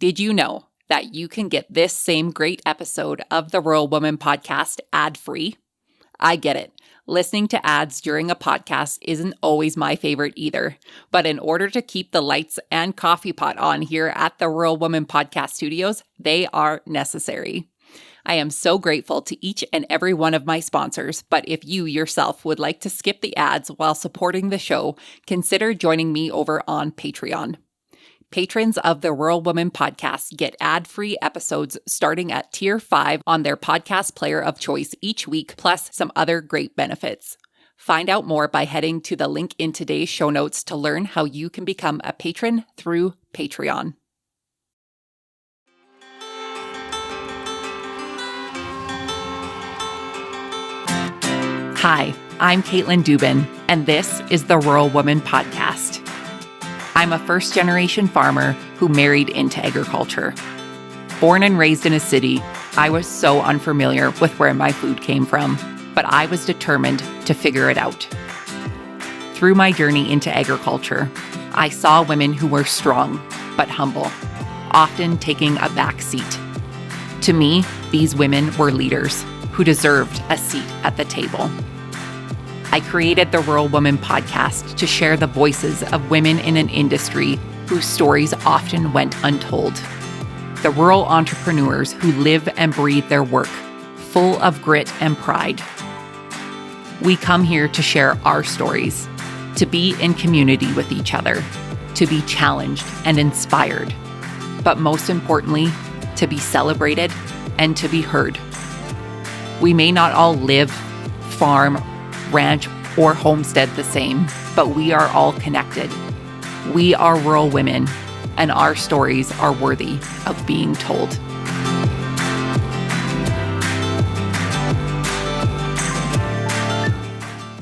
Did you know that you can get this same great episode of the Rural Woman podcast ad-free? I get it. Listening to ads during a podcast isn't always my favorite either. But in order to keep the lights and coffee pot on here at the Rural Woman Podcast Studios, they are necessary. I am so grateful to each and every one of my sponsors, but if you yourself would like to skip the ads while supporting the show, consider joining me over on Patreon. Patrons of the Rural Woman podcast get ad-free episodes starting at Tier 5 on their podcast player of choice each week, plus some other great benefits. Find out more by heading to the link in today's show notes to learn how you can become a patron through Patreon. Hi, I'm Caitlin Dubin, and this is the Rural Woman podcast. I'm a first-generation farmer who married into agriculture. Born and raised in a city, I was so unfamiliar with where my food came from, but I was determined to figure it out. Through my journey into agriculture, I saw women who were strong but humble, often taking a back seat. To me, these women were leaders who deserved a seat at the table. I created the Rural Woman podcast to share the voices of women in an industry whose stories often went untold. The rural entrepreneurs who live and breathe their work, full of grit and pride. We come here to share our stories, to be in community with each other, to be challenged and inspired, but most importantly, to be celebrated and to be heard. We may not all live, farm, ranch, or homestead the same, but we are all connected. We are rural women, and our stories are worthy of being told.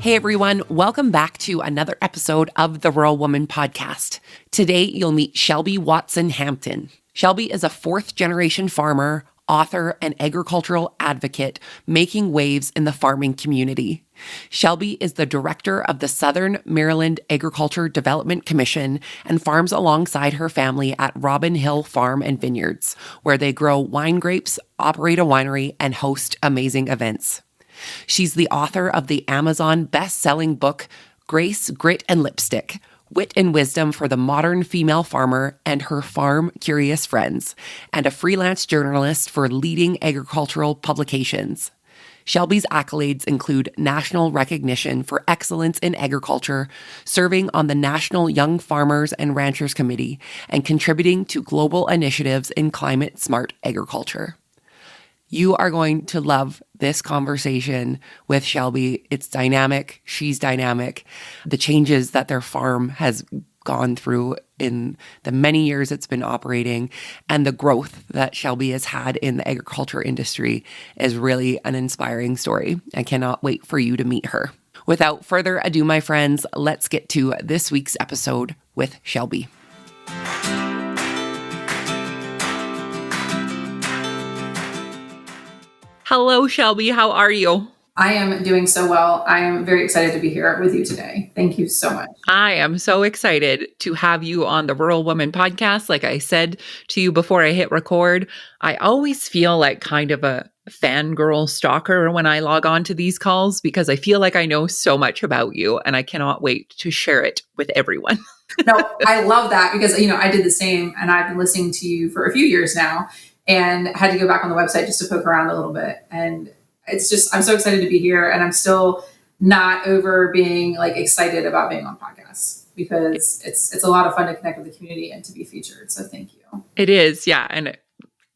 Hey everyone, welcome back to another episode of the Rural Woman podcast. Today you'll meet Shelby Watson-Hampton. Shelby is a fourth-generation farmer, author, and agricultural advocate making waves in the farming community. Shelby is the director of the Southern Maryland Agriculture Development Commission and farms alongside her family at Hill Farm and Vineyards, where they grow wine grapes, operate a winery, and host amazing events. She's the author of the Amazon best-selling book, Grace, Grit, and Lipstick: Wit and Wisdom for the Modern Female Farmer and Her Farm-Curious Friends, and a freelance journalist for leading agricultural publications. Shelby's accolades include national recognition for excellence in agriculture, serving on the National Young Farmers and Ranchers Committee, and contributing to global initiatives in climate-smart agriculture. You are going to love this conversation with Shelby. It's dynamic. She's dynamic. The changes that their farm has gone through in the many years it's been operating and the growth that Shelby has had in the agriculture industry is really an inspiring story. I cannot wait for you to meet her. Without further ado, my friends, let's get to this week's episode with Shelby. Hello, Shelby. How are you? I am doing so well. I am very excited to be here with you today. Thank you so much. I am so excited to have you on the Rural Woman podcast. Like I said to you before I hit record, I always feel like kind of a fangirl stalker when I log on to these calls because I feel like I know so much about you and I cannot wait to share it with everyone. No, I love that because, I did the same and I've been listening to you for a few years now and had to go back on the website just to poke around a little bit. And it's just, I'm so excited to be here and I'm still not over being excited about being on podcasts because it's a lot of fun to connect with the community and to be featured. So thank you. It is. Yeah. And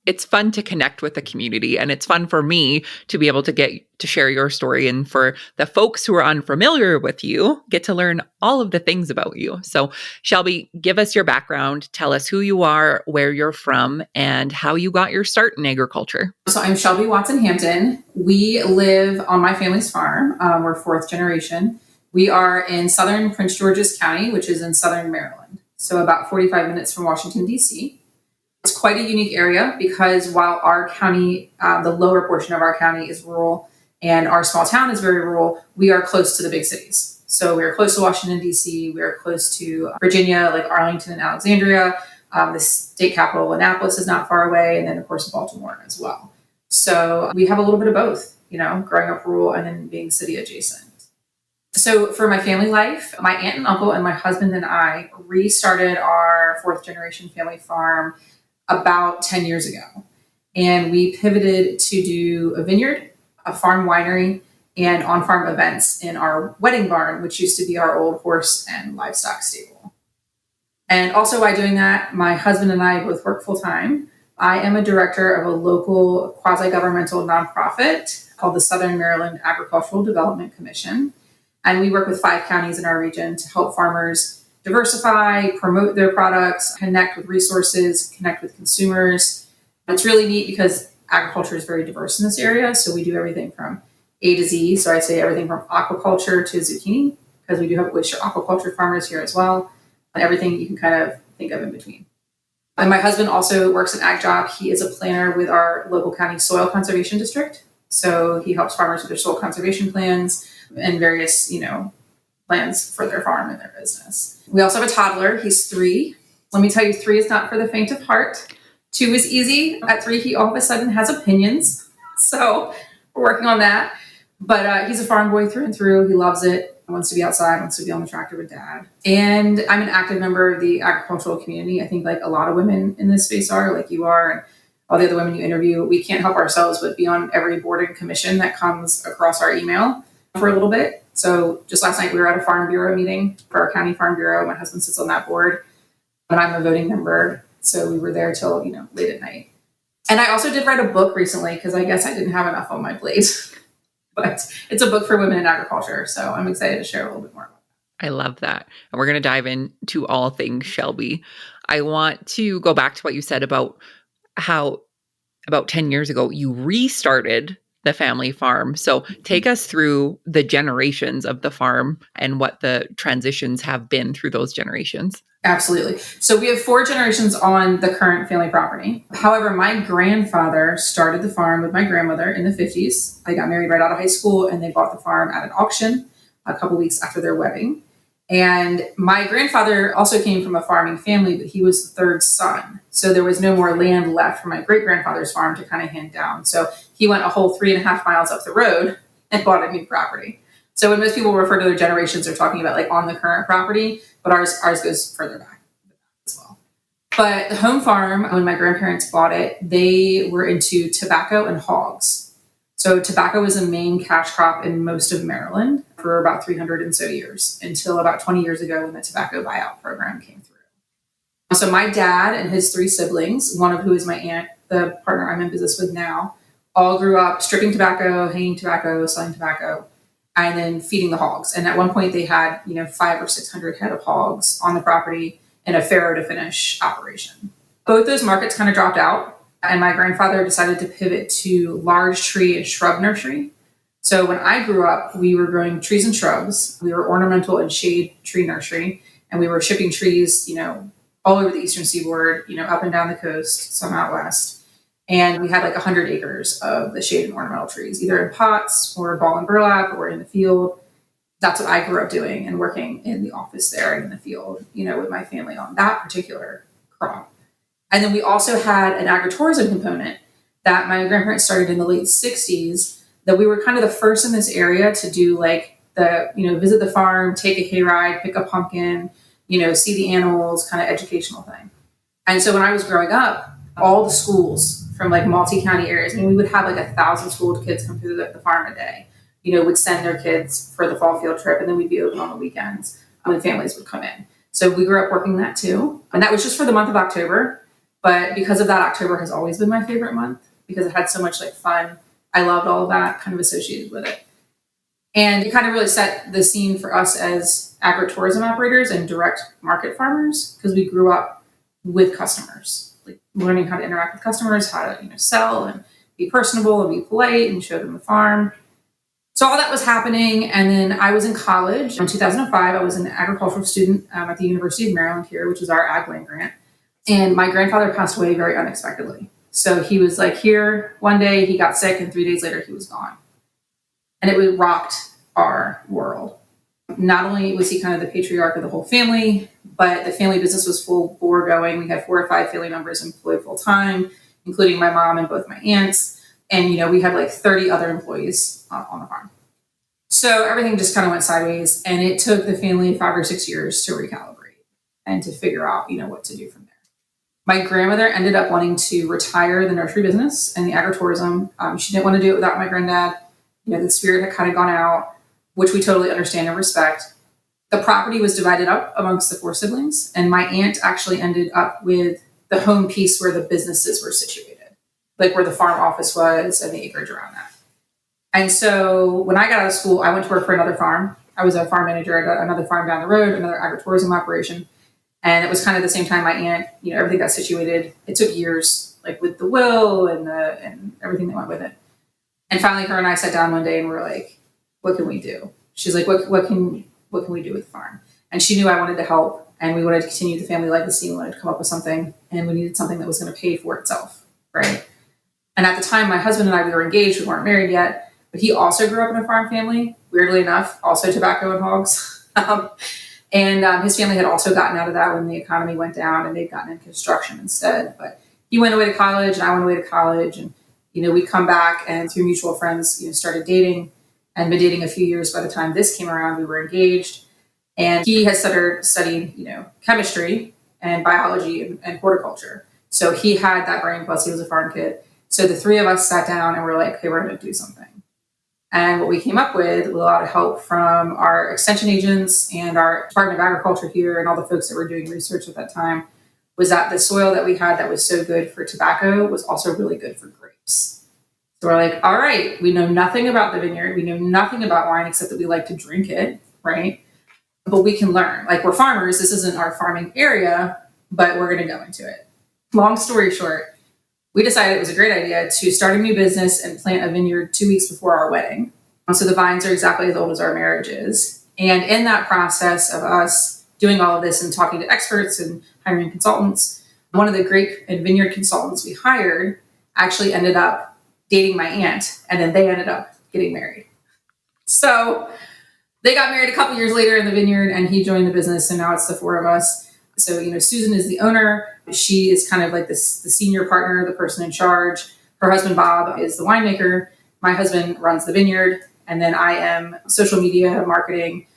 it's fun to connect with the community and it's fun for me to be able to get to share your story. And for the folks who are unfamiliar with you, get to learn all of the things about you. So Shelby, give us your background. Tell us who you are, where you're from, and how you got your start in agriculture. So I'm Shelby Watson-Hampton. We live on my family's farm. We're fourth generation. We are in southern Prince George's County, which is in southern Maryland. So about 45 minutes from Washington, D.C. It's quite a unique area because while our county, the lower portion of our county is rural and our small town is very rural, we are close to the big cities. So we are close to Washington, D.C. We are close to Virginia, like Arlington and Alexandria. The state capital, Annapolis, is not far away. And then, of course, Baltimore as well. So we have a little bit of both, growing up rural and then being city adjacent. So for my family life, my aunt and uncle and my husband and I restarted our fourth generation family farm about 10 years ago. And we pivoted to do a vineyard, a farm winery, and on-farm events in our wedding barn, which used to be our old horse and livestock stable. And also by doing that, my husband and I both work full-time. I am a director of a local quasi-governmental nonprofit called the Southern Maryland Agricultural Development Commission. And we work with 5 counties in our region to help farmers diversify, promote their products, connect with resources, connect with consumers. It's really neat because agriculture is very diverse in this area. So we do everything from A to Z. So I'd say everything from aquaculture to zucchini, because we do have oyster aquaculture farmers here as well, and everything you can kind of think of in between. And my husband also works an ag job. He is a planner with our local county soil conservation district. So he helps farmers with their soil conservation plans and various, plans for their farm and their business. We also have a toddler. He's 3. Let me tell you, 3 is not for the faint of heart. 2 is easy. At 3, he all of a sudden has opinions. So we're working on that. But he's a farm boy through and through. He loves it. Wants to be outside, wants to be on the tractor with dad. And I'm an active member of the agricultural community. I think like a lot of women in this space are, like you are, and all the other women you interview. We can't help ourselves but be on every board and commission that comes across our email for a little bit. So just last night we were at a farm bureau meeting for our county farm bureau. My husband sits on that board, but I'm a voting member. So we were there till, late at night. And I also did write a book recently because I guess I didn't have enough on my plate. But it's a book for women in agriculture. So I'm excited to share a little bit more about that. I love that. And we're going to dive into all things Shelby. I want to go back to what you said about how about 10 years ago you restarted the family farm. So take us through the generations of the farm and what the transitions have been through those generations. Absolutely. So we have 4 generations on the current family property. However, my grandfather started the farm with my grandmother in the 50s. They got married right out of high school and they bought the farm at an auction a couple weeks after their wedding. And my grandfather also came from a farming family, but he was the 3rd son. So there was no more land left for my great-grandfather's farm to kind of hand down. So he went a whole 3.5 miles up the road and bought a new property. So when most people refer to their generations, they're talking about like on the current property, but ours goes further back as well. But the home farm, when my grandparents bought it, they were into tobacco and hogs. So tobacco was a main cash crop in most of Maryland for about 300 and so years, until about 20 years ago when the tobacco buyout program came through. So my dad and his 3 siblings, one of who is my aunt, the partner I'm in business with now, all grew up stripping tobacco, hanging tobacco, selling tobacco, and then feeding the hogs. And at one point they had, 500 or 600 head of hogs on the property in a farrow to finish operation. Both those markets kind of dropped out. And my grandfather decided to pivot to large tree and shrub nursery. So when I grew up, we were growing trees and shrubs. We were ornamental and shade tree nursery. And we were shipping trees, all over the eastern seaboard, up and down the coast, some out west. And we had like 100 acres of the shade and ornamental trees, either in pots or ball and burlap or in the field. That's what I grew up doing and working in the office there and in the field, with my family on that particular crop. And then we also had an agritourism component that my grandparents started in the late 60s, that we were kind of the first in this area to do like visit the farm, take a hayride, pick a pumpkin, see the animals, kind of educational thing. And so when I was growing up, all the schools from like multi-county areas, we would have like 1,000 school kids come through the farm a day, would send their kids for the fall field trip, and then we'd be open on the weekends when families would come in. So we grew up working that too. And that was just for the month of October. But because of that, October has always been my favorite month because it had so much like fun. I loved all of that kind of associated with it. And it kind of really set the scene for us as agritourism operators and direct market farmers, because we grew up with customers, like learning how to interact with customers, how to sell and be personable and be polite and show them the farm. So all that was happening. And then I was in college in 2005. I was an agricultural student at the University of Maryland here, which is our ag land grant. And my grandfather passed away very unexpectedly. So he was like here one day, he got sick, and 3 days later he was gone. And it rocked our world. Not only was he kind of the patriarch of the whole family, but the family business was full bore going. We had 4 or 5 family members employed full time, including my mom and both my aunts. And, we had like 30 other employees on the farm. So everything just kind of went sideways, and it took the family 5 or 6 years to recalibrate and to figure out, what to do from there. My grandmother ended up wanting to retire the nursery business and the agritourism. She didn't want to do it without my granddad. The spirit had kind of gone out, which we totally understand and respect. The property was divided up amongst the 4 siblings, and my aunt actually ended up with the home piece where the businesses were situated, like where the farm office was and the acreage around that. And so when I got out of school, I went to work for another farm. I was a farm manager at another farm down the road, another agritourism operation. And it was kind of the same time my aunt, everything got situated. It took years, like with the will and everything that went with it. And finally, her and I sat down one day and we were like, what can we do? She's like, what can we do with the farm? And she knew I wanted to help, and we wanted to continue the family legacy. We wanted to come up with something, and we needed something that was going to pay for itself, right? And at the time, my husband and I, we were engaged. We weren't married yet. But he also grew up in a farm family, weirdly enough, also tobacco and hogs. And his family had also gotten out of that when the economy went down, and they'd gotten into construction instead. But he went away to college and I went away to college, and, we'd come back, and through mutual friends, started dating, and been dating a few years. By the time this came around, we were engaged, and he had studied, chemistry and biology and horticulture. So he had that brain, plus he was a farm kid. So the 3 of us sat down and we're like, okay, we're going to do something. And what we came up with a lot of help from our extension agents and our Department of Agriculture here and all the folks that were doing research at that time, was that the soil that we had that was so good for tobacco was also really good for grapes. So we're like, all right, we know nothing about the vineyard. We know nothing about wine except that we like to drink it, right? But we can learn. Like, we're farmers. This isn't our farming area, but we're going to go into it. Long story short, we decided it was a great idea to start a new business and plant a vineyard 2 weeks before our wedding. So the vines are exactly as old as our marriage is. And in that process of us doing all of this and talking to experts and hiring consultants, one of the grape and vineyard consultants we hired actually ended up dating my aunt, and then they ended up getting married. So they got married a couple years later in the vineyard, and he joined the business, and now it's the 4 of us. So, Susan is the owner. She is kind of like the senior partner, the person in charge. Her husband, Bob, is the winemaker. My husband runs the vineyard. And then I am social media, marketing,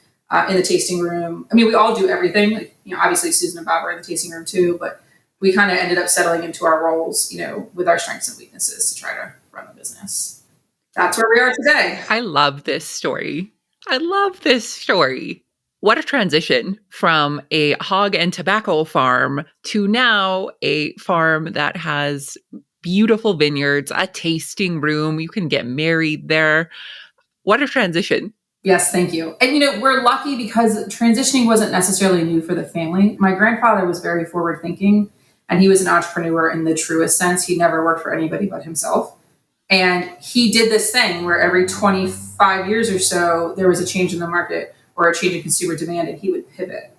in the tasting room. I mean, we all do everything. Obviously Susan and Bob are in the tasting room too, but we kind of ended up settling into our roles, with our strengths and weaknesses to try to run the business. That's where we are today. I love this story. What a transition from a hog and tobacco farm to now a farm that has beautiful vineyards, a tasting room. You can get married there. What a transition. Yes, thank you. And, we're lucky because transitioning wasn't necessarily new for the family. My grandfather was very forward thinking, and he was an entrepreneur in the truest sense. He never worked for anybody but himself. And he did this thing where every 25 years or so, there was a change in the market or a change in consumer demand, and he would pivot.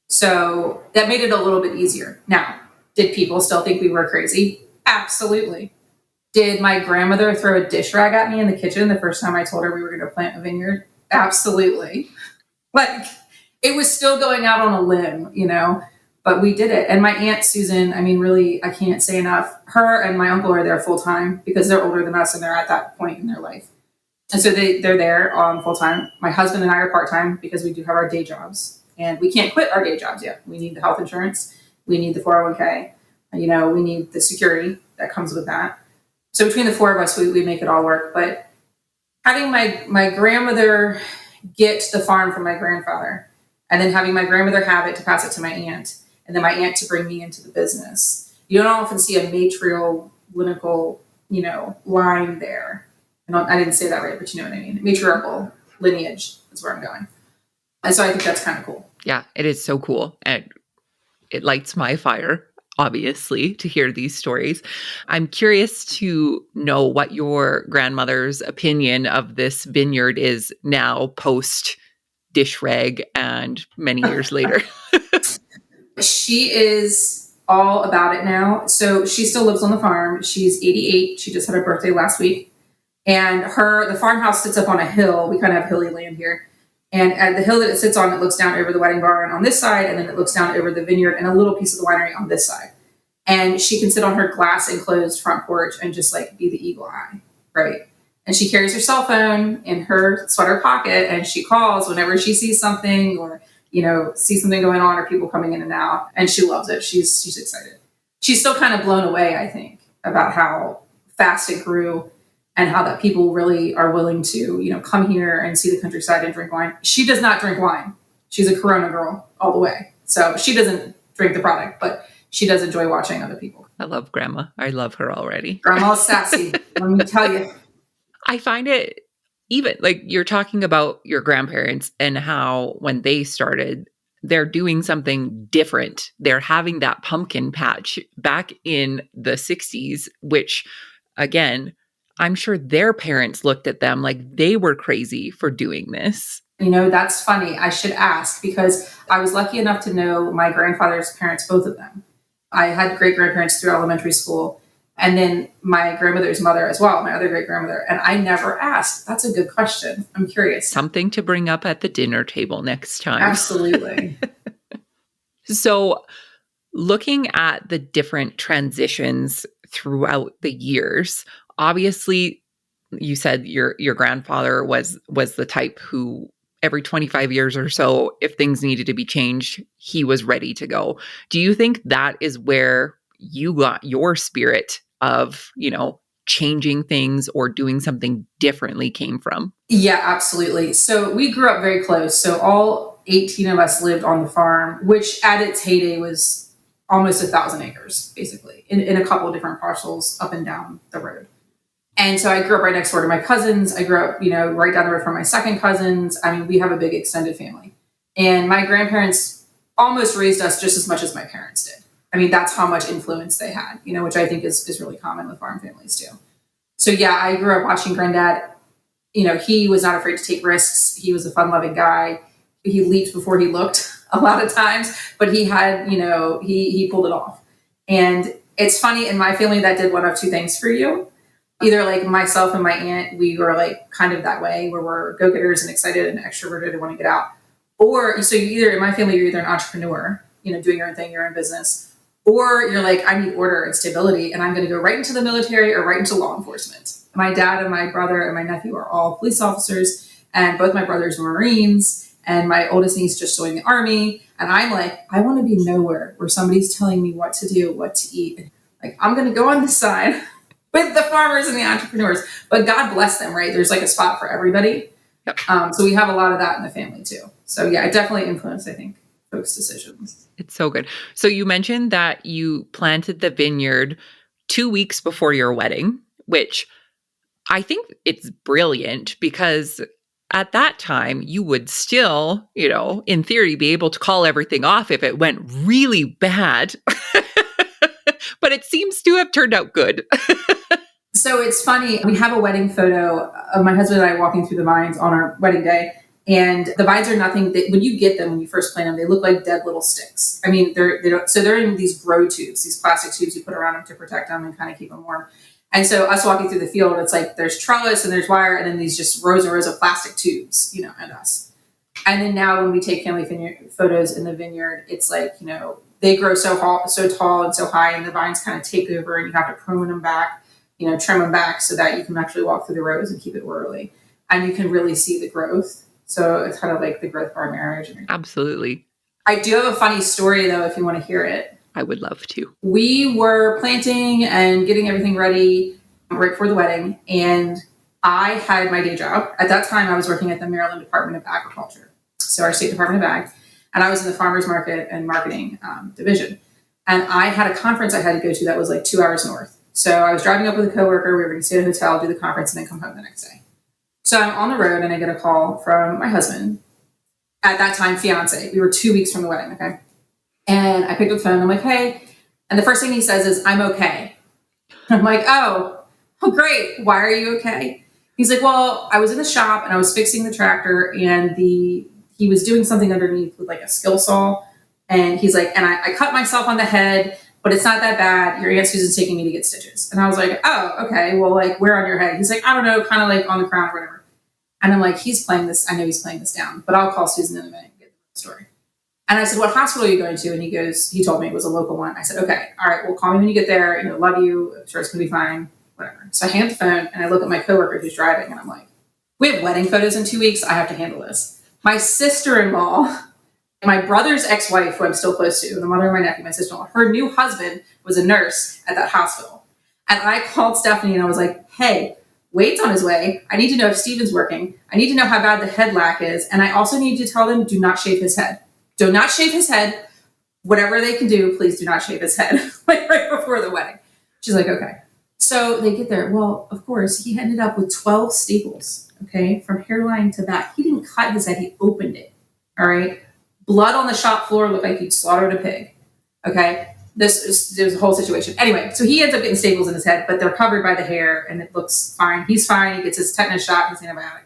So that made it a little bit easier. Now, did people still think we were crazy? Absolutely. Did my grandmother throw a dish rag at me in the kitchen the first time I told her we were going to plant a vineyard? Absolutely. Like, it was still going out on a limb, but we did it. And my Aunt Susan, really, I can't say enough. Her and my uncle are there full time because they're older than us and they're at that point in their life. And so they're there full time. My husband and I are part time because we do have our day jobs, and we can't quit our day jobs yet. We need the health insurance. We need the 401k. We need the security that comes with that. So between the 4 of us, we make it all work. But having my grandmother get the farm from my grandfather, and then having my grandmother have it to pass it to my aunt, and then my aunt to bring me into the business. You don't often see a matriarchal, line there. I didn't say that right, but you know what I mean. Matriarchal lineage is where I'm going. And so I think that's kind of cool. Yeah, it is so cool. And it lights my fire, obviously, to hear these stories. I'm curious to know what your grandmother's opinion of this vineyard is now post dish rag and many years later. She is all about it now. So she still lives on the farm. She's 88. She just had her birthday last week. And the farmhouse sits up on a hill. We kind of have hilly land here. And at the hill that it sits on, it looks down over the wedding barn on this side, and then it looks down over the vineyard and a little piece of the winery on this side. And she can sit on her glass enclosed front porch and just like be the eagle eye, right? And she carries her cell phone in her sweater pocket, and she calls whenever she sees something or, sees something going on or people coming in and out. And she loves it. She's excited. She's still kind of blown away, I think, about how fast it grew and how that people really are willing to, come here and see the countryside and drink wine. She does not drink wine. She's a Corona girl all the way. So she doesn't drink the product, but she does enjoy watching other people. I love Grandma. I love her already. Grandma's sassy, let me tell you. I find it even like you're talking about your grandparents and how when they started, they're doing something different. They're having that pumpkin patch back in the 60s, which again, I'm sure their parents looked at them like they were crazy for doing this. That's funny. I should ask because I was lucky enough to know my grandfather's parents, both of them. I had great grandparents through elementary school and then my grandmother's mother as well, my other great grandmother. And I never asked. That's a good question. I'm curious. Something to bring up at the dinner table next time. Absolutely. So looking at the different transitions throughout the years, obviously, you said your grandfather was the type who every 25 years or so, if things needed to be changed, he was ready to go. Do you think that is where you got your spirit of, changing things or doing something differently came from? Yeah, absolutely. So we grew up very close. So all 18 of us lived on the farm, which at its heyday was almost 1,000 acres, basically, in a couple of different parcels up and down the road. And so I grew up right next door to my cousins. I grew up, right down the road from my second cousins. I mean, we have a big extended family. And my grandparents almost raised us just as much as my parents did. I mean, that's how much influence they had, which I think is really common with farm families too. So yeah, I grew up watching Granddad. He was not afraid to take risks. He was a fun-loving guy. He leaped before he looked a lot of times, but he had, he pulled it off. And it's funny, in my family, that did one of two things for you. Either like myself and my aunt, we were like kind of that way where we're go-getters and excited and extroverted and want to get out. Or so in my family, you're either an entrepreneur, doing your own thing, your own business, or you're like, I need order and stability and I'm going to go right into the military or right into law enforcement. My dad and my brother and my nephew are all police officers and both my brothers were Marines and my oldest niece just joined the Army. And I'm like, I want to be nowhere where somebody's telling me what to do, what to eat. Like, I'm going to go on this side with the farmers and the entrepreneurs, but God bless them, right? There's like a spot for everybody. Yep. So we have a lot of that in the family too. So yeah, it definitely influenced, I think, folks' decisions. It's so good. So you mentioned that you planted the vineyard 2 weeks before your wedding, which I think it's brilliant because at that time you would still, in theory, be able to call everything off if it went really bad. But it seems to have turned out good. So it's funny. We have a wedding photo of my husband and I walking through the vines on our wedding day. And the vines are nothing that when you get them, when you first plant them, they look like dead little sticks. I mean, they're in these grow tubes, these plastic tubes you put around them to protect them and kind of keep them warm. And so us walking through the field, it's like there's trellis and there's wire and then these just rows and rows of plastic tubes, and us. And then now when we take family photos in the vineyard, it's like, they grow so tall and so high and the vines kind of take over and you have to prune them back, trim them back so that you can actually walk through the rows and keep it orderly. And you can really see the growth. So it's kind of like the growth of our marriage. Absolutely. I do have a funny story, though, if you want to hear it. I would love to. We were planting and getting everything ready right before the wedding. And I had my day job. At that time, I was working at the Maryland Department of Agriculture. So our state Department of Ag. And I was in the farmers market and marketing division. And I had a conference I had to go to that was like 2 hours north. So I was driving up with a coworker. We were going to stay at a hotel, do the conference, and then come home the next day. So I'm on the road and I get a call from my husband, at that time, fiance. We were 2 weeks from the wedding, okay? And I picked up the phone. I'm like, hey. And the first thing he says is, I'm okay. I'm like, oh, great. Why are you okay? He's like, well, I was in the shop and I was fixing the tractor and he was doing something underneath with like a skill saw. And he's like, and I cut myself on the head, but it's not that bad. Your Aunt Susan's taking me to get stitches. And I was like, oh, okay. Well, like where on your head? He's like, I don't know, kind of like on the crown or whatever. And I'm like, he's playing this. I know he's playing this down, but I'll call Susan in a minute and get the story. And I said, what hospital are you going to? And he told me it was a local one. I said, okay, all right, well, call me when you get there. Love you. I'm sure it's going to be fine. Whatever. So I hang up the phone and I look at my coworker who's driving and I'm like, we have wedding photos in 2 weeks. I have to handle this. My sister-in-law, my brother's ex-wife, who I'm still close to, the mother of my nephew, my sister-in-law, her new husband was a nurse at that hospital. And I called Stephanie and I was like, hey, Wade's on his way. I need to know if Steven's working. I need to know how bad the head lack is. And I also need to tell them, do not shave his head. Do not shave his head. Whatever they can do, please do not shave his head. Like right before the wedding. She's like, okay. So they get there. Well, of course, he ended up with 12 staples, okay, from hairline to back. He didn't cut his head. He opened it, all right? Blood on the shop floor looked like he'd slaughtered a pig, okay? There's a whole situation. Anyway, so he ends up getting staples in his head, but they're covered by the hair, and it looks fine. He's fine. He gets his tetanus shot, his antibiotic.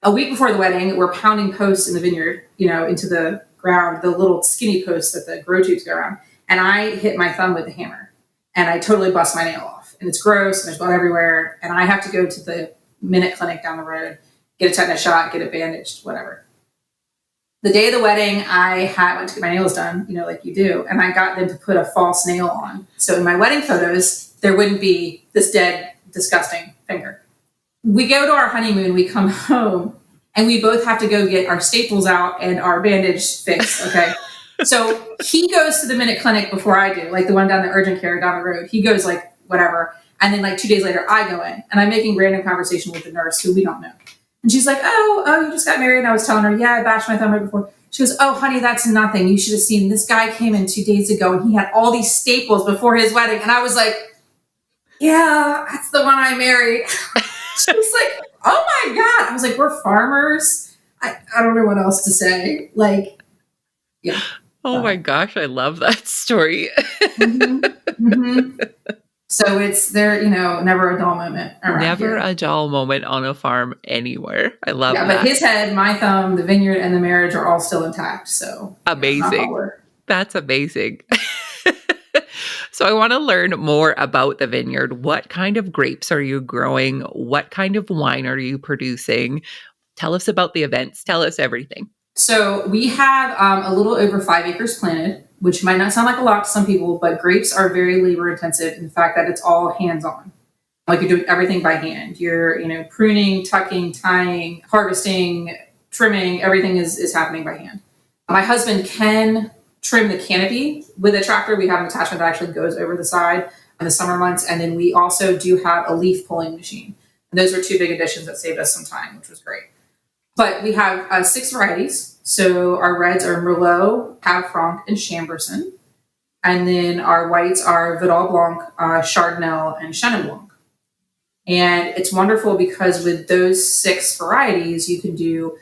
A week before the wedding, we're pounding posts in the vineyard, into the ground, the little skinny posts that the grow tubes go around, and I hit my thumb with the hammer, and I totally bust my nail off. And it's gross, and there's blood everywhere, and I have to go to the Minute Clinic down the road, get a tetanus shot, get it bandaged, whatever. The day of the wedding, I went to get my nails done, like you do, and I got them to put a false nail on. So in my wedding photos, there wouldn't be this dead, disgusting finger. We go to our honeymoon, we come home, and we both have to go get our staples out and our bandage fixed, okay? So he goes to the Minute Clinic before I do, like the one down the urgent care down the road. He goes like whatever. And then like 2 days later, I go in and I'm making random conversation with the nurse who we don't know. And she's like, oh, you just got married. And I was telling her, yeah, I bashed my thumb right before. She goes, oh, honey, that's nothing. You should have seen this guy came in 2 days ago and he had all these staples before his wedding. And I was like, yeah, that's the one I married. She was like, oh my God. I was like, we're farmers. I don't know what else to say. Like, yeah. Oh my gosh, I love that story. Mm-hmm. Mm-hmm. So it's there, never a dull moment around Never here. a dull moment on a farm anywhere. I love that. Yeah, but his head, my thumb, the vineyard, and the marriage are all still intact. So amazing. That's amazing. So I want to learn more about the vineyard. What kind of grapes are you growing? What kind of wine are you producing? Tell us about the events. Tell us everything. So we have a little over 5 acres planted, which might not sound like a lot to some people, but grapes are very labor intensive in the fact that it's all hands-on. Like you're doing everything by hand. You're, pruning, tucking, tying, harvesting, trimming, everything is happening by hand. My husband can trim the canopy with a tractor. We have an attachment that actually goes over the side in the summer months. And then we also do have a leaf pulling machine. And those were 2 big additions that saved us some time, which was great. But we have 6 varieties. So our reds are Merlot, Cab Franc, and Chambourcin. And then our whites are Vidal Blanc, Chardonnay, and Chenin Blanc. And it's wonderful because with those 6 varieties, you can do,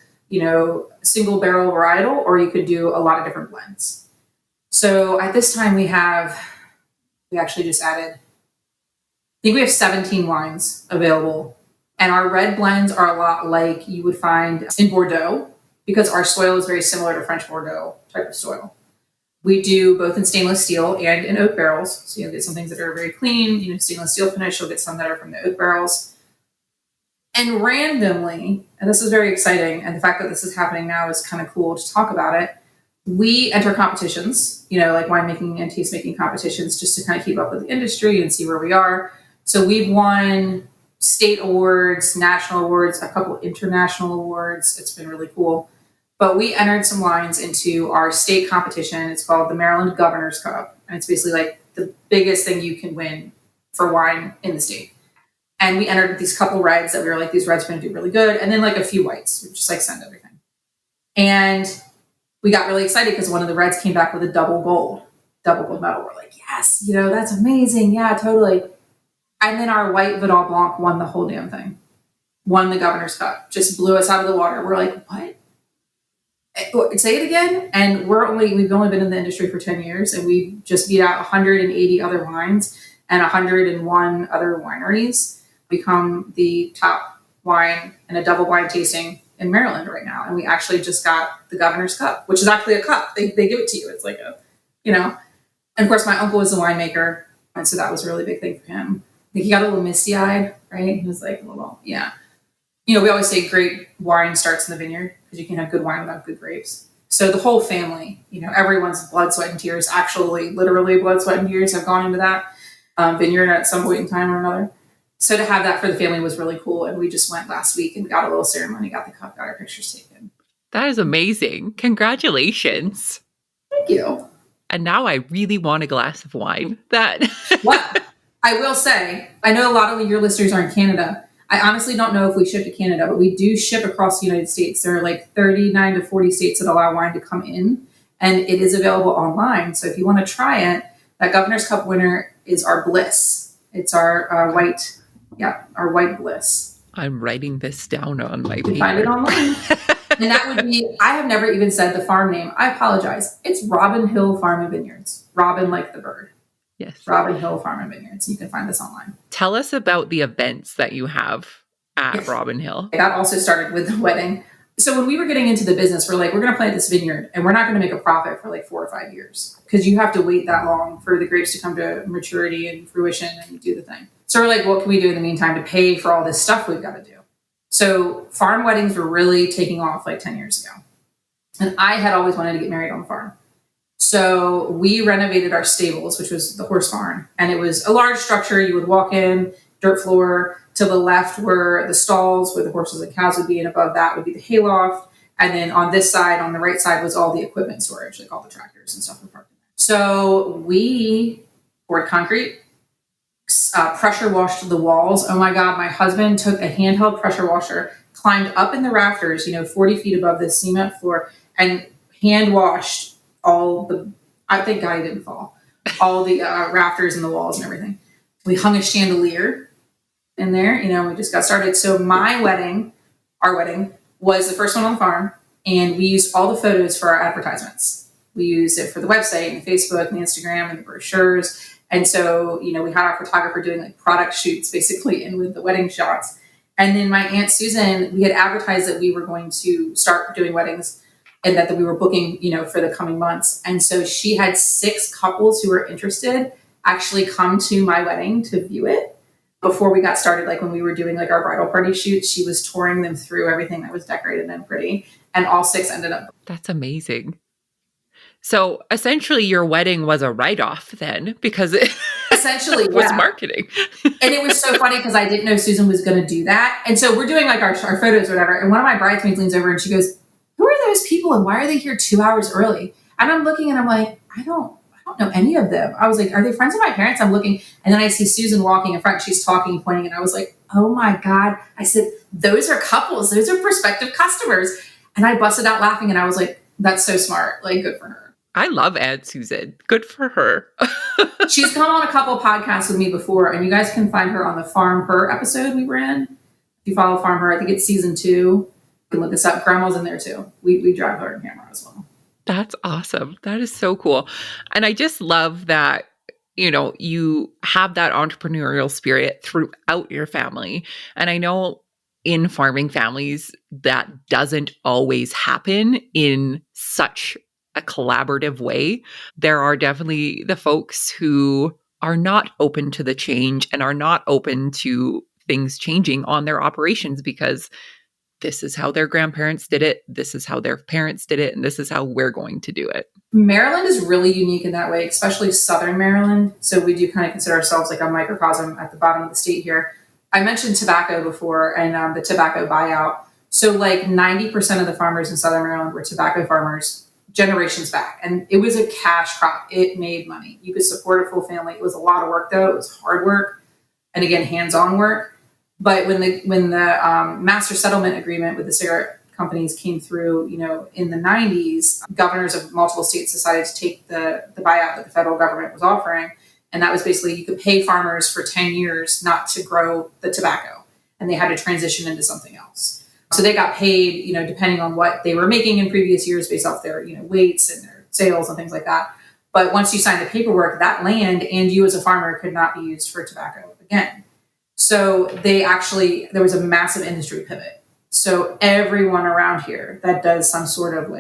single barrel varietal, or you could do a lot of different blends. So at this time we actually just added, I think we have 17 wines available. And our red blends are a lot like you would find in Bordeaux because our soil is very similar to French Bordeaux type of soil. We do both in stainless steel and in oak barrels. So you'll get some things that are very clean, stainless steel finish. You'll get some that are from the oak barrels. And randomly, and this is very exciting, and the fact that this is happening now is kind of cool to talk about it, we enter competitions, like winemaking and tastemaking competitions just to kind of keep up with the industry and see where we are. So we've won state awards, national awards, a couple international awards. It's been really cool. But we entered some wines into our state competition. It's called the Maryland Governor's Cup. And it's basically like the biggest thing you can win for wine in the state. And we entered these couple reds that we were like, these reds are going to do really good. And then like a few whites, we just like send everything. And we got really excited because one of the reds came back with a double gold medal. We're like, yes, that's amazing. Yeah, totally. And then our white Vidal Blanc won the whole damn thing. Won the Governor's Cup. Just blew us out of the water. We're like, what? Say it again? And we've only been in the industry for 10 years, and we just beat out 180 other wines and 101 other wineries. Become the top wine and a double wine tasting in Maryland right now. And we actually just got the Governor's Cup, which is actually a cup. They give it to you. It's like and of course my uncle was a winemaker. And so that was a really big thing for him. I think he got a little misty-eyed, right? He was like a little, yeah. we always say great wine starts in the vineyard because you can have good wine without good grapes. So the whole family, everyone's blood, sweat, and tears, actually literally blood, sweat, and tears have gone into that vineyard at some point in time or another. So to have that for the family was really cool. And we just went last week and got a little ceremony, got the cup, got our pictures taken. That is amazing. Congratulations. Thank you. And now I really want a glass of wine. Well, I will say, I know a lot of your listeners are in Canada. I honestly don't know if we ship to Canada, but we do ship across the United States. There are like 39 to 40 states that allow wine to come in, and it is available online. So if you want to try it, that Governor's Cup winner is our Bliss. It's our white Bliss. I'm writing this down on my paper. You can find it online. And that would be, I have never even said the farm name. I apologize. It's Robin Hill Farm Vineyards. Robin like the bird. Yes. Robin Hill Farm and Vineyards. You can find this online. Tell us about the events that you have at Robin Hill. That also started with the wedding. So when we were getting into the business, we're like, we're going to plant this vineyard and we're not going to make a profit for like 4 or 5 years because you have to wait that long for the grapes to come to maturity and fruition and do the thing. So we're like, what can we do in the meantime to pay for all this stuff we've got to do? So farm weddings were really taking off like 10 years ago. And I had always wanted to get married on the farm. So we renovated our stables, which was the horse barn. And it was a large structure. You would walk in, dirt floor. To the left were the stalls where the horses and cows would be. And above that would be the hayloft. And then on this side, on the right side, was all the equipment storage, like all the tractors and stuff were parked in there. So we poured concrete, pressure washed the walls. Oh my God, my husband took a handheld pressure washer, climbed up in the rafters, 40 feet above the cement floor, and hand washed I think God, he didn't fall, all the rafters and the walls and everything. We hung a chandelier in there, we just got started. So our wedding was the first one on the farm, and we used all the photos for our advertisements. We used it for the website and the Facebook and the Instagram and the brochures. And so, we had our photographer doing like product shoots basically in with the wedding shots. And then my Aunt Susan, we had advertised that we were going to start doing weddings and that we were booking, for the coming months. And so she had 6 couples who were interested actually come to my wedding to view it before we got started. Like when we were doing like our bridal party shoot, she was touring them through everything that was decorated and pretty. And all 6 ended up. That's amazing. So essentially your wedding was a write-off then because it essentially was marketing. And it was so funny because I didn't know Susan was going to do that. And so we're doing like our photos or whatever. And one of my bridesmaids leans over and she goes, who are those people and why are they here 2 hours early? And I'm looking and I'm like, I don't know any of them. I was like, are they friends of my parents? I'm looking. And then I see Susan walking in front. She's talking, pointing. And I was like, oh my God. I said, those are couples. Those are prospective customers. And I busted out laughing. And I was like, that's so smart. Like, good for her. I love Aunt Susan. Good for her. She's come on a couple podcasts with me before, and you guys can find her on the Farm Her episode we were in. If you follow Farm Her, I think it's season 2. You can look this up. Grandma's in there too. We drive her and camera as well. That's awesome. That is so cool. And I just love that, you have that entrepreneurial spirit throughout your family. And I know in farming families, that doesn't always happen in such a collaborative way. There are definitely the folks who are not open to the change and are not open to things changing on their operations because this is how their grandparents did it, this is how their parents did it, and this is how we're going to do it. Maryland is really unique in that way, especially Southern Maryland. So we do kind of consider ourselves like a microcosm at the bottom of the state here. I mentioned tobacco before and the tobacco buyout. So like 90% of the farmers in Southern Maryland were tobacco farmers generations back. And it was a cash crop. It made money. You could support a full family. It was a lot of work though. It was hard work. And again, hands-on work. But when the master settlement agreement with the cigarette companies came through, in the 90s, governors of multiple states decided to take the buyout that the federal government was offering. And that was basically you could pay farmers for 10 years not to grow the tobacco. And they had to transition into something else. So they got paid, depending on what they were making in previous years based off their, weights and their sales and things like that. But once you signed the paperwork, that land and you as a farmer could not be used for tobacco again. So there was a massive industry pivot. So everyone around here that does some sort of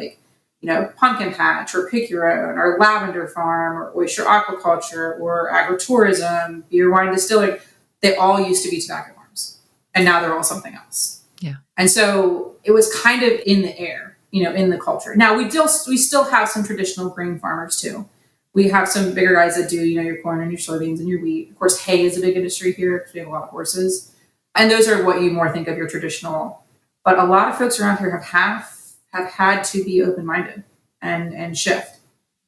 pumpkin patch or pick your own or lavender farm or oyster aquaculture or agritourism, beer, wine distilling, they all used to be tobacco farms. And now they're all something else. Yeah. And so it was kind of in the air, in the culture. Now we still have some traditional grain farmers too. We have some bigger guys that do, your corn and your soybeans and your wheat. Of course, hay is a big industry here because we have a lot of horses. And those are what you more think of your traditional. But a lot of folks around here have had to be open-minded and shift.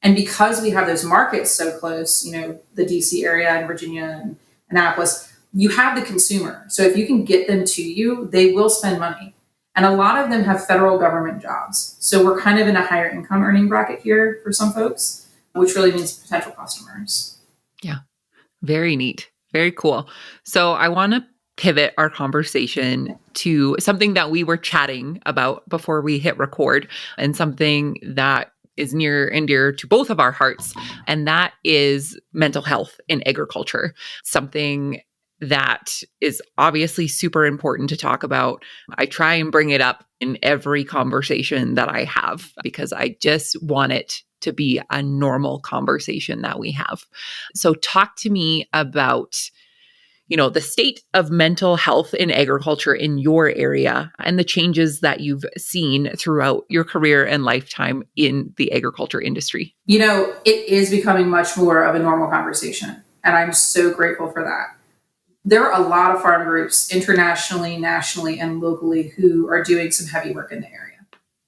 And because we have those markets so close, the DC area and Virginia and Annapolis, you have the consumer. So if you can get them to you, they will spend money. And a lot of them have federal government jobs. So we're kind of in a higher income earning bracket here for some folks, which really means potential customers. Yeah. Very neat. Very cool. So I want to pivot our conversation to something that we were chatting about before we hit record, and something that is near and dear to both of our hearts. And that is mental health in agriculture, something that is obviously super important to talk about. I try and bring it up in every conversation that I have because I just want it to be a normal conversation that we have. So talk to me about the state of mental health in agriculture in your area and the changes that you've seen throughout your career and lifetime in the agriculture industry. It is becoming much more of a normal conversation, and I'm so grateful for that. There are a lot of farm groups internationally, nationally, and locally who are doing some heavy work in the area.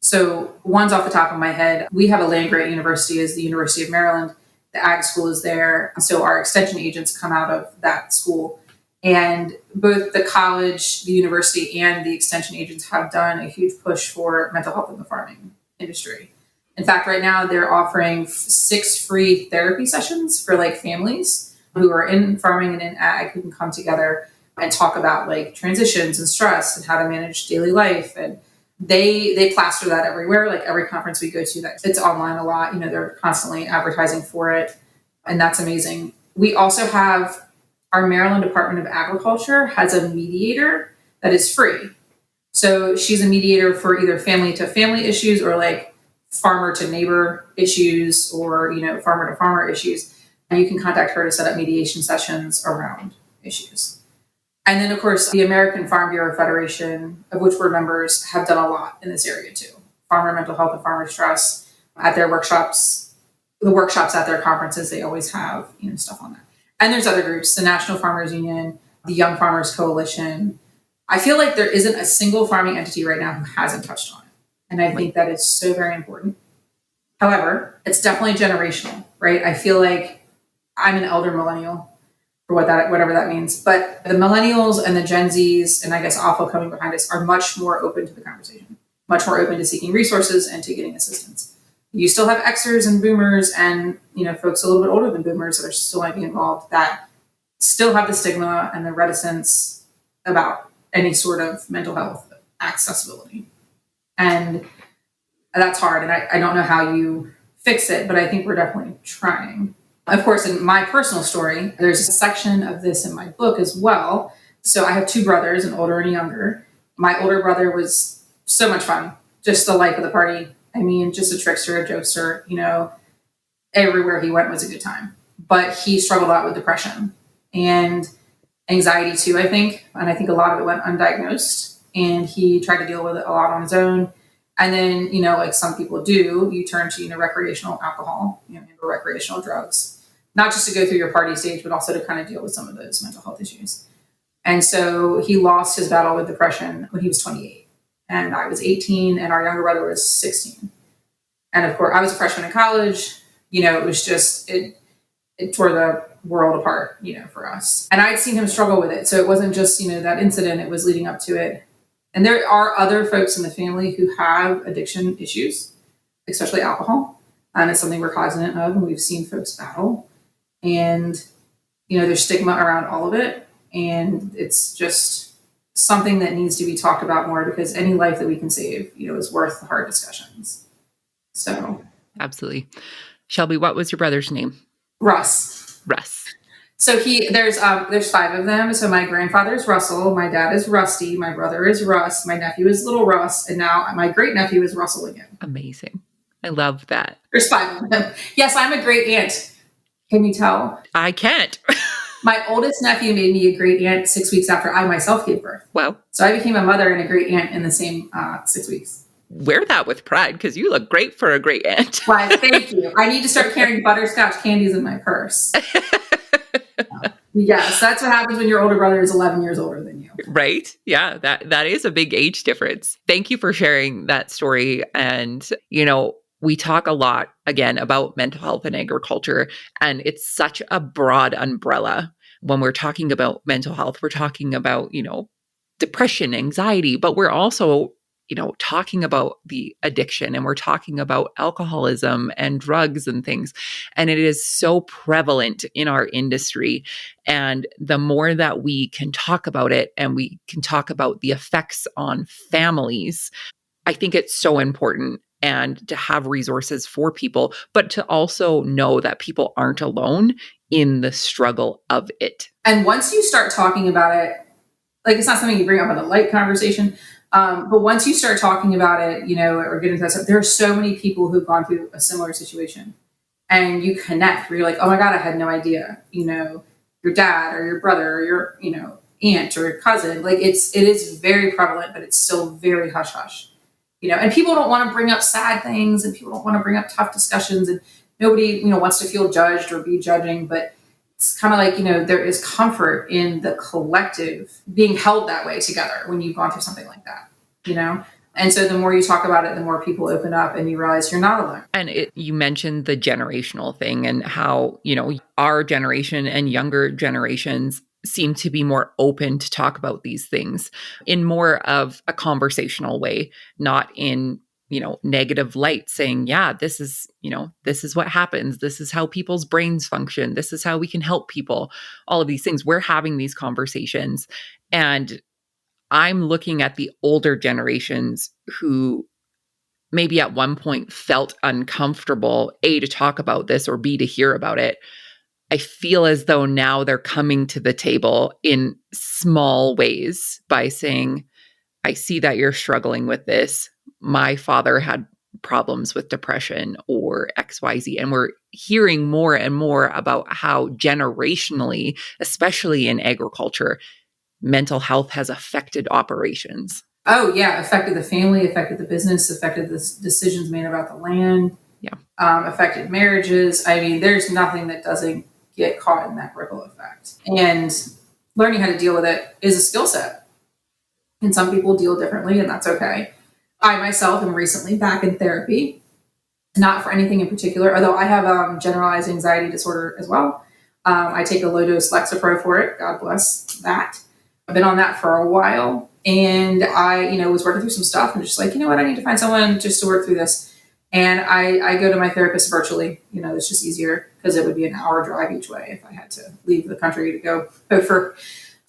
So one's off the top of my head. We have a land-grant university as the University of Maryland. The ag school is there. So our extension agents come out of that school. And both the college, the university, and the extension agents have done a huge push for mental health in the farming industry. In fact, right now they're offering 6 free therapy sessions for families who are in farming and in ag who can come together and talk about transitions and stress and how to manage daily life. And they plaster that everywhere. Every conference we go to, that it's online a lot. They're constantly advertising for it, and that's amazing. We also have our Maryland Department of Agriculture has a mediator that is free. So she's a mediator for either family to family issues or farmer to neighbor issues or, farmer to farmer issues. And you can contact her to set up mediation sessions around issues. And then, of course, the American Farm Bureau Federation, of which we're members, have done a lot in this area too. Farmer mental health and farmer stress at their workshops, the workshops at their conferences, they always have, stuff on that. And there's other groups, the National Farmers Union, the Young Farmers Coalition. I feel like there isn't a single farming entity right now who hasn't touched on it. And I think that is so very important. However, it's definitely generational, right? I feel like I'm an elder millennial, for whatever that means. But the millennials and the Gen Zs, and I guess AWFL coming behind us, are much more open to the conversation, much more open to seeking resources and to getting assistance. You still have Xers and boomers and, folks a little bit older than boomers that are still might be involved that still have the stigma and the reticence about any sort of mental health accessibility. And that's hard. And I don't know how you fix it, but I think we're definitely trying. Of course, in my personal story, there's a section of this in my book as well. So I have 2 brothers, an older and a younger. My older brother was so much fun, just the life of the party. I mean, just a trickster, a jokester, everywhere he went was a good time. But he struggled a lot with depression and anxiety too, I think. And I think a lot of it went undiagnosed. And he tried to deal with it a lot on his own. And then, like some people do, you turn to, recreational alcohol, or recreational drugs, not just to go through your party stage, but also to kind of deal with some of those mental health issues. And so he lost his battle with depression when he was 28 and I was 18 and our younger brother was 16. And of course I was a freshman in college, it was just, it tore the world apart, for us. And I'd seen him struggle with it. So it wasn't just, that incident, it was leading up to it. And there are other folks in the family who have addiction issues, especially alcohol. And it's something we're cognizant of and we've seen folks battle. And, there's stigma around all of it. And it's just something that needs to be talked about more because any life that we can save, is worth the hard discussions. So. Absolutely. Shelby, what was your brother's name? Russ. So there's 5 of them. So my grandfather's Russell, my dad is Rusty, my brother is Russ, my nephew is Little Russ, and now my great nephew is Russell again. Amazing. I love that. There's 5 of them. Yes, I'm a great aunt. Can you tell? I can't. My oldest nephew made me a great aunt 6 weeks after I myself gave birth. Wow. So I became a mother and a great aunt in the same 6 weeks. Wear that with pride because you look great for a great aunt. Why, thank you. I need to start carrying butterscotch candies in my purse. Yes, that's what happens when your older brother is 11 years older than you. Right? Yeah, that is a big age difference. Thank you for sharing that story. And, we talk a lot, again, about mental health and agriculture, and it's such a broad umbrella. When we're talking about mental health, we're talking about, depression, anxiety, but we're also talking about the addiction, and we're talking about alcoholism and drugs and things. And it is so prevalent in our industry. And the more that we can talk about it and we can talk about the effects on families, I think it's so important, and to have resources for people, but to also know that people aren't alone in the struggle of it. And once you start talking about it, like it's not something you bring up in a light conversation, but once you start talking about it, or getting to that stuff, there are so many people who've gone through a similar situation, and you connect where you're like, oh my God, I had no idea, your dad or your brother or your, aunt or cousin, like it is very prevalent, but it's still very hush hush, and people don't want to bring up sad things, and people don't want to bring up tough discussions, and nobody, wants to feel judged or be judging, but it's kind of like, there is comfort in the collective being held that way together when you've gone through something like that, And so the more you talk about it, the more people open up and you realize you're not alone. And you mentioned the generational thing and how, our generation and younger generations seem to be more open to talk about these things in more of a conversational way, not in negative light, saying, yeah, this is what happens. This is how people's brains function. This is how we can help people. All of these things. We're having these conversations. And I'm looking at the older generations who maybe at one point felt uncomfortable, A, to talk about this, or B, to hear about it. I feel as though now they're coming to the table in small ways by saying, I see that you're struggling with this. My father had problems with depression or XYZ. And we're hearing more and more about how generationally, especially in agriculture, mental health has affected operations. Oh yeah, affected the family, affected the business, affected the decisions made about the land. Yeah. Affected marriages. I mean, there's nothing that doesn't get caught in that ripple effect. And learning how to deal with it is a skill set. And some people deal differently, and that's okay. I myself am recently back in therapy, not for anything in particular, although I have generalized anxiety disorder as well. I take a low-dose Lexapro for it. God bless that. I've been on that for a while. And I, was working through some stuff and just like, you know what, I need to find someone just to work through this. And I go to my therapist virtually. It's just easier because it would be an hour drive each way if I had to leave the country to go for.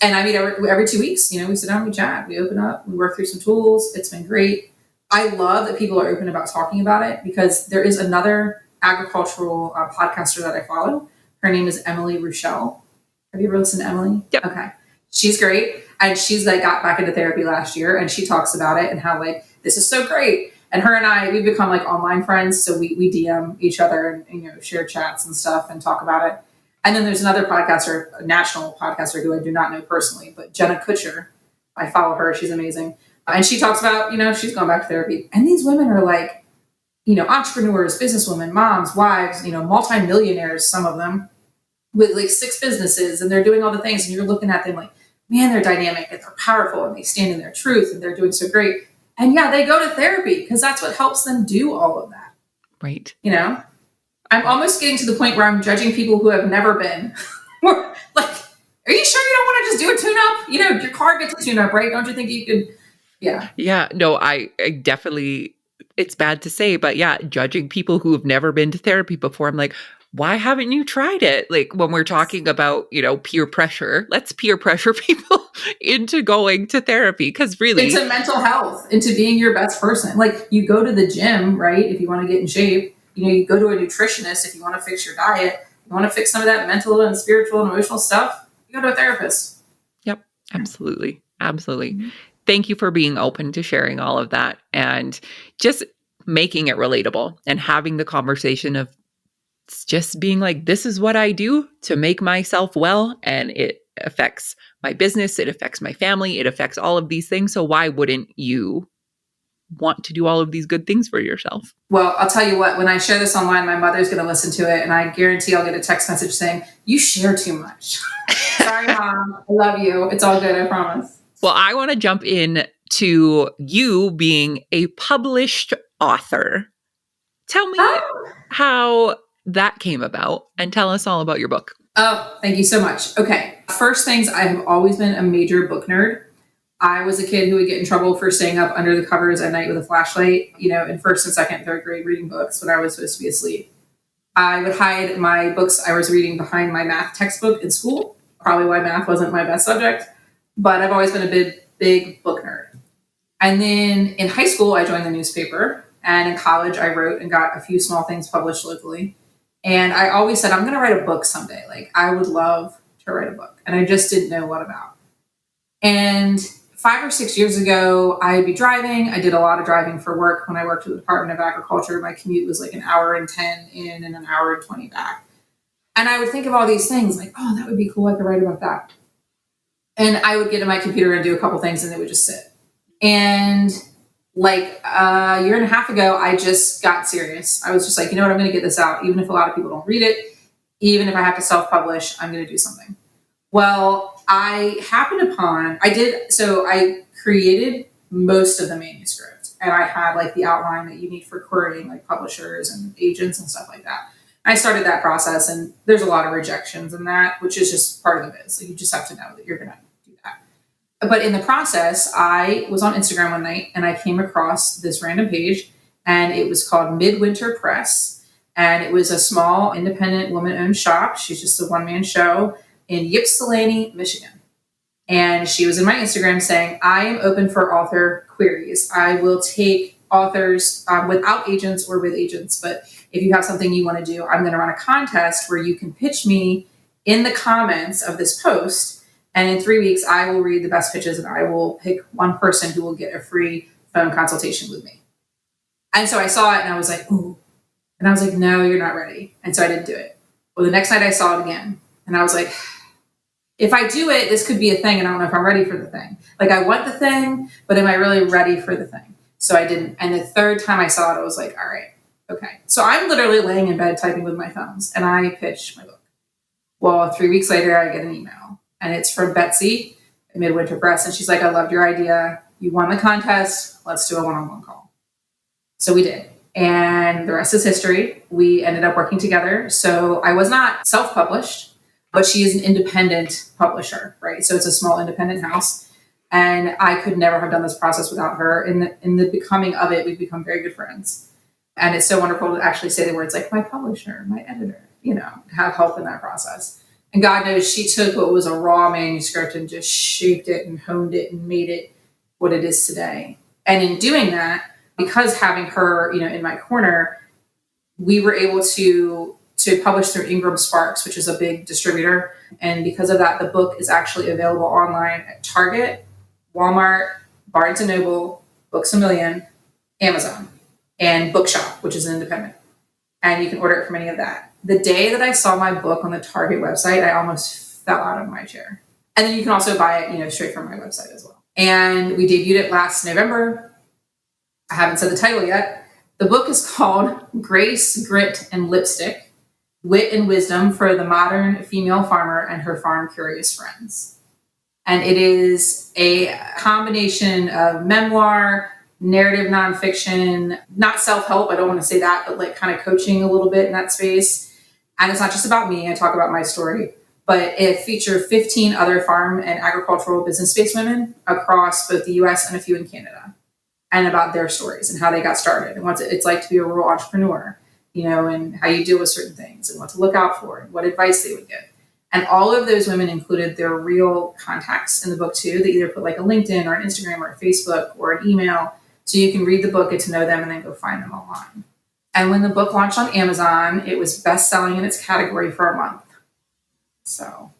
And I meet every 2 weeks. We sit down, we chat, we open up, we work through some tools. It's been great. I love that people are open about talking about it because there is another agricultural podcaster that I follow. Her name is Emily Rochelle. Have you ever listened to Emily? Yep. Okay. She's great. And she's got back into therapy last year, and she talks about it and how this is so great. And her and I, we've become online friends. So we DM each other and, share chats and stuff and talk about it. And then there's another podcaster, a national podcaster who I do not know personally, but Jenna Kutcher. I follow her. She's amazing. And she talks about, she's gone back to therapy. And these women are entrepreneurs, businesswomen, moms, wives, multimillionaires, some of them with 6 businesses, and they're doing all the things. And you're looking at them like, man, they're dynamic and they're powerful and they stand in their truth and they're doing so great. And yeah, they go to therapy because that's what helps them do all of that. Right. I'm almost getting to the point where I'm judging people who have never been. Are you sure you don't want to just do a tune-up? Your car gets a tune-up, right? Don't you think you could? Yeah. Yeah. No, I definitely, it's bad to say, but yeah, judging people who have never been to therapy before, I'm like, why haven't you tried it? When we're talking about, peer pressure, let's peer pressure people into going to therapy. Because really, into mental health, into being your best person. You go to the gym, right? If you want to get in shape, you go to a nutritionist if you want to fix your diet. You want to fix some of that mental and spiritual and emotional stuff, you go to a therapist. Yep. Absolutely. Absolutely. Mm-hmm. Thank you for being open to sharing all of that and just making it relatable and having the conversation of, It's just being like, this is what I do to make myself well, and it affects my business, it affects my family, it affects all of these things. So why wouldn't you want to do all of these good things for yourself? Well, I'll tell you what, when I share this online, my mother's going to listen to it, and I guarantee I'll get a text message saying, you share too much. Sorry, Mom. I love you. It's all good. I promise. Well, I want to jump in to you being a published author. Tell me how that came about, and tell us all about your book. Oh, thank you so much. Okay. First things, I have always been a major book nerd. I was a kid who would get in trouble for staying up under the covers at night with a flashlight, in first and second, third grade reading books when I was supposed to be asleep. I would hide my books I was reading behind my math textbook in school, probably why math wasn't my best subject, but I've always been a big book nerd. And then in high school, I joined the newspaper, and in college, I wrote and got a few small things published locally. And I always said, I'm going to write a book someday. Like, I would love to write a book. And I just didn't know what about. And 5 or 6 years ago, I'd be driving. I did a lot of driving for work when I worked at the Department of Agriculture. My commute was like an hour and 10 in and an hour and 20 back. And I would think of all these things like, oh, that would be cool. I could write about that. And I would get in my computer and do a couple things, and they would just sit. And like a year and a half ago, I just got serious. I was just like, you know what, I'm going to get this out. Even if a lot of people don't read it, even if I have to self-publish, I'm going to do something. Well, I created most of the manuscript, and I had like the outline that you need for querying like publishers and agents and stuff like that. I started that process, and there's a lot of rejections in that, which is just part of the biz. Like, you just have to know that you're going to do that. But in the process, I was on Instagram one night, and I came across this random page, and it was called Midwinter Press. And it was a small independent woman-owned shop. She's just a one-man show in Ypsilanti, Michigan. And she was in my Instagram saying, I am open for author queries. I will take authors without agents or with agents. But if you have something you want to do, I'm going to run a contest where you can pitch me in the comments of this post. And in 3 weeks, I will read the best pitches, and I will pick one person who will get a free phone consultation with me. And so I saw it, and I was like, ooh. And I was like, no, you're not ready. And so I didn't do it. Well, the next night I saw it again, and I was like, if I do it, this could be a thing, and I don't know if I'm ready for the thing. Like, I want the thing, but am I really ready for the thing? So I didn't. And the third time I saw it, I was like, all right, okay. So I'm literally laying in bed typing with my thumbs, and I pitch my book. Well, 3 weeks later, I get an email, and it's from Betsy at Midwinter Press, and she's like, I loved your idea. You won the contest. Let's do a one-on-one call. So we did. And the rest is history. We ended up working together. So I was not self-published, but she is an independent publisher, right? So it's a small independent house. And I could never have done this process without her. In the becoming of it, we've become very good friends. And it's so wonderful to actually say the words like my publisher, my editor, have help in that process. And God knows she took what was a raw manuscript and just shaped it and honed it and made it what it is today. And in doing that, because having her, in my corner, we were able to publish through Ingram Sparks, which is a big distributor. And because of that, the book is actually available online at Target, Walmart, Barnes & Noble, Books A Million, Amazon, and Bookshop, which is an independent. And you can order it from any of that. The day that I saw my book on the Target website, I almost fell out of my chair. And then you can also buy it, straight from my website as well. And we debuted it last November. I haven't said the title yet. The book is called Grace, Grit, and Lipstick, Wit and Wisdom for the Modern Female Farmer and Her Farm Curious Friends. And it is a combination of memoir, narrative nonfiction, not self-help, I don't want to say that, but like kind of coaching a little bit in that space. And it's not just about me, I talk about my story, but it features 15 other farm and agricultural business-based women across both the US and a few in Canada, and about their stories and how they got started and what it's like to be a rural entrepreneur, and how you deal with certain things and what to look out for and what advice they would give. And all of those women included their real contacts in the book too. They either put like a LinkedIn or an Instagram or a Facebook or an email, so you can read the book, get to know them, and then go find them online. And when the book launched on Amazon, it was best-selling in its category for a month. So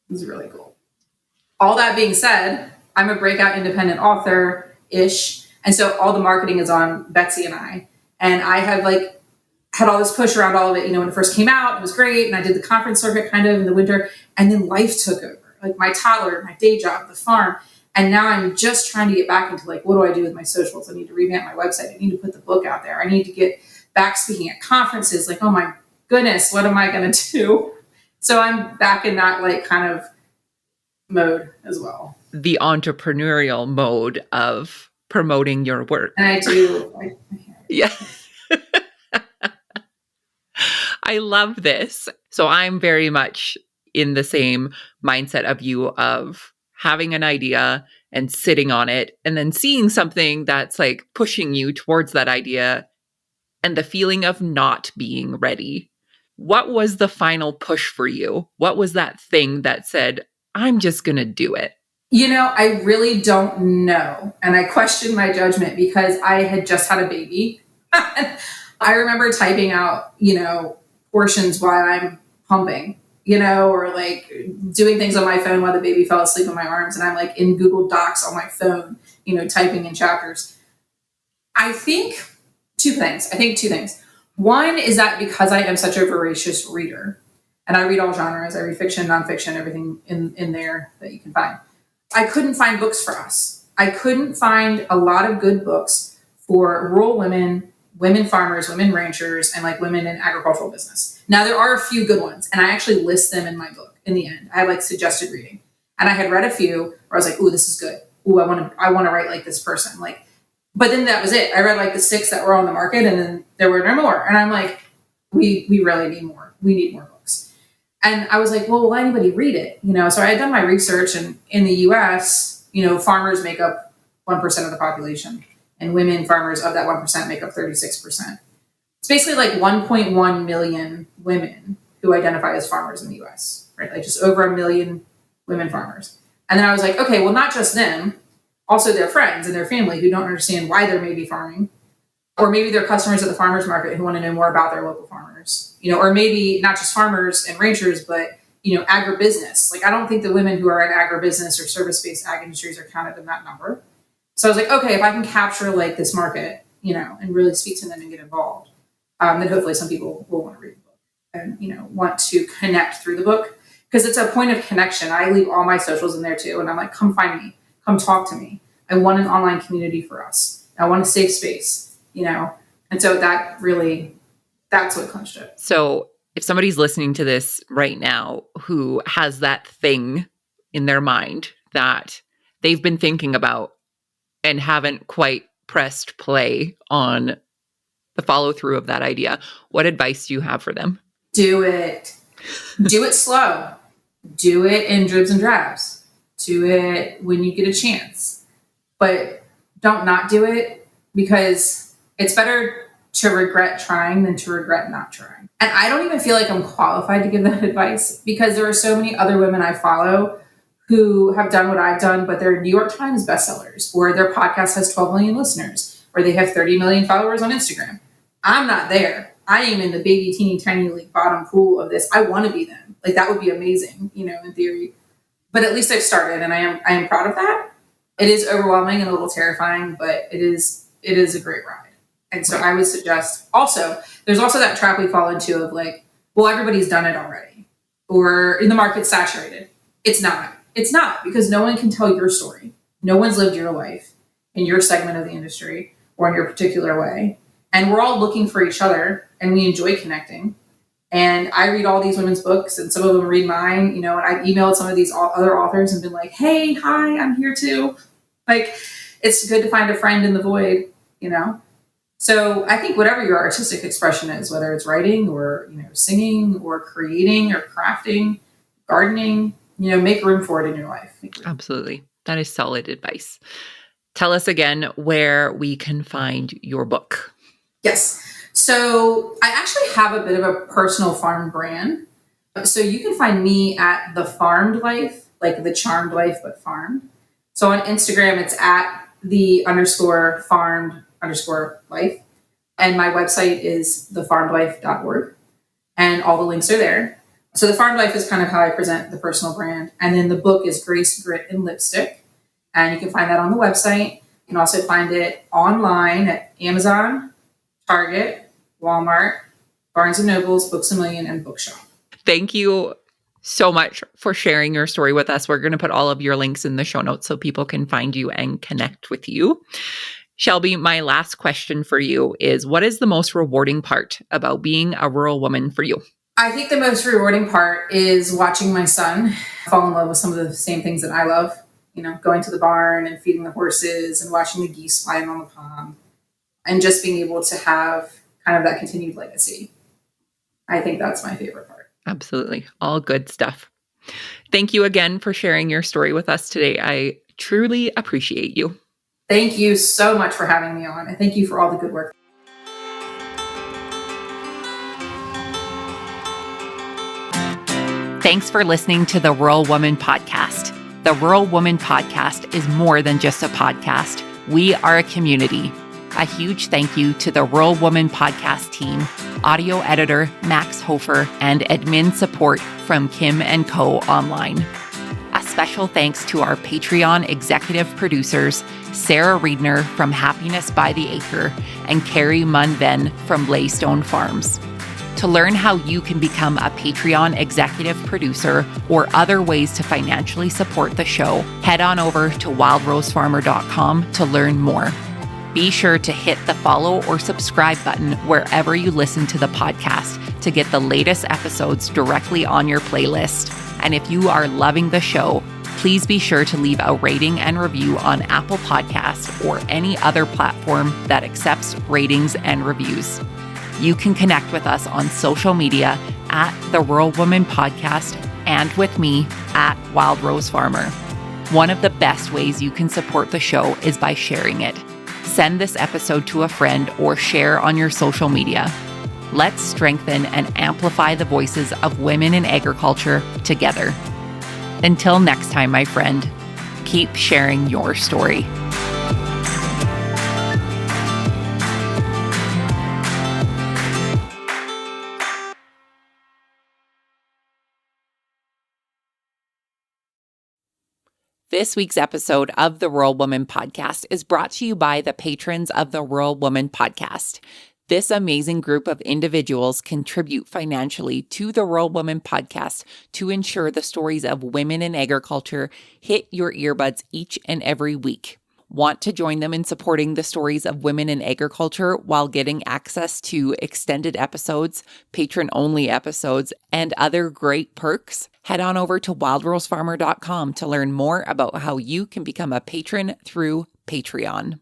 it was really cool. All that being said, I'm a breakout independent author-ish. And so all the marketing is on Betsy and I. And I have like had all this push around all of it, when it first came out. It was great. And I did the conference circuit kind of in the winter. And then life took over, like my toddler, my day job, the farm. And now I'm just trying to get back into like, what do I do with my socials? I need to revamp my website. I need to put the book out there. I need to get back speaking at conferences. Like, oh my goodness, what am I going to do? So I'm back in that like kind of mode as well. The entrepreneurial mode of promoting your work. And I do. Yeah. I love this. So I'm very much in the same mindset of you of having an idea and sitting on it and then seeing something that's like pushing you towards that idea and the feeling of not being ready. What was the final push for you? What was that thing that said, I'm just going to do it? I really don't know. And I question my judgment because I had just had a baby. I remember typing out, portions while I'm pumping, or like doing things on my phone while the baby fell asleep in my arms. And I'm like in Google Docs on my phone, typing in chapters. I think two things. One is that because I am such a voracious reader, and I read all genres, I read fiction, nonfiction, everything in there that you can find. I couldn't find books for us. I couldn't find a lot of good books for rural women farmers, women ranchers, and like women in agricultural business. Now there are a few good ones, and I actually list them in my book in the end. I have like suggested reading. And I had read a few where I was like, ooh, this is good. Ooh, I want to write like this person. But then that was it. I read like the 6 that were on the market, and then there were no more. And I'm like, we really need more. We need more books. And I was like, well, will anybody read it? So I had done my research, and in the US, farmers make up 1% of the population, and women farmers of that 1% make up 36%. It's basically like 1.1 million women who identify as farmers in the US, right? Like just over 1 million women farmers. And then I was like, okay, well, not just them, also their friends and their family who don't understand why they're maybe farming, or maybe they're customers at the farmers market who want to know more about their local farmers, or maybe not just farmers and ranchers, but, agribusiness. Like, I don't think the women who are in agribusiness or service-based ag industries are counted in that number. So I was like, okay, if I can capture like this market, and really speak to them and get involved, then hopefully some people will want to read the book and, want to connect through the book, because it's a point of connection. I leave all my socials in there too. And I'm like, come find me, come talk to me. I want an online community for us. I want a safe space, And so that's what clinched it. So if somebody's listening to this right now who has that thing in their mind that they've been thinking about and haven't quite pressed play on the follow through of that idea, what advice do you have for them? Do it. Do it slow. Do it in dribs and drabs. Do it when you get a chance. But don't not do it, because it's better to regret trying than to regret not trying. And I don't even feel like I'm qualified to give that advice, because there are so many other women I follow who have done what I've done, but they're New York Times bestsellers, or their podcast has 12 million listeners, or they have 30 million followers on Instagram. I'm not there. I am in the baby, teeny, tiny, like bottom pool of this. I want to be them. Like, that would be amazing, in theory. But at least I've started, and I am proud of that. It is overwhelming and a little terrifying, but it is a great ride. And so I would suggest there's also that trap we fall into of like, well, everybody's done it already, or in the market's saturated. It's not, because no one can tell your story. No one's lived your life in your segment of the industry or in your particular way. And we're all looking for each other, and we enjoy connecting. And I read all these women's books, and some of them read mine, and I've emailed some of these other authors and been like, hey, hi, I'm here too. Like, it's good to find a friend in the void, So I think whatever your artistic expression is, whether it's writing or, singing or creating or crafting, gardening, make room for it in your life. Absolutely. That is solid advice. Tell us again where we can find your book. Yes. So I actually have a bit of a personal farm brand. So you can find me at The Farmed Life, like The Charmed Life, but farmed. So on Instagram, it's at _farmed_life. And my website is thefarmedlife.org. And all the links are there. So The Farmed Life is kind of how I present the personal brand. And then the book is Grace, Grit, and Lipstick. And you can find that on the website. You can also find it online at Amazon, Target, Walmart, Barnes & Nobles, Books A Million, and Bookshop. Thank you so much for sharing your story with us. We're going to put all of your links in the show notes so people can find you and connect with you. Shelby, my last question for you is, what is the most rewarding part about being a rural woman for you? I think the most rewarding part is watching my son fall in love with some of the same things that I love. Going to the barn and feeding the horses and watching the geese flying on the pond and just being able to have kind of that continued legacy. I think that's my favorite part. Absolutely. All good stuff. Thank you again for sharing your story with us today. I truly appreciate you. Thank you so much for having me on, and thank you for all the good work. Thanks for listening to the Rural Woman Podcast. The Rural Woman Podcast is more than just a podcast. We are a community. A huge thank you to the Rural Woman Podcast team, audio editor Max Hofer, and admin support from Kim & Co. Online. A special thanks to our Patreon executive producers, Sarah Riedner from Happiness by the Acre and Carrie Munven from Laystone Farms. To learn how you can become a Patreon executive producer or other ways to financially support the show, head on over to wildrosefarmer.com to learn more. Be sure to hit the follow or subscribe button wherever you listen to the podcast to get the latest episodes directly on your playlist. And if you are loving the show, please be sure to leave a rating and review on Apple Podcasts or any other platform that accepts ratings and reviews. You can connect with us on social media at The Rural Woman Podcast and with me at Wild Rose Farmer. One of the best ways you can support the show is by sharing it. Send this episode to a friend or share on your social media. Let's strengthen and amplify the voices of women in agriculture together. Until next time, my friend, keep sharing your story. This week's episode of the Rural Woman Podcast is brought to you by the patrons of the Rural Woman Podcast. This amazing group of individuals contribute financially to the Rural Woman Podcast to ensure the stories of women in agriculture hit your earbuds each and every week. Want to join them in supporting the stories of women in agriculture while getting access to extended episodes, patron-only episodes, and other great perks? Head on over to wildrosefarmer.com to learn more about how you can become a patron through Patreon.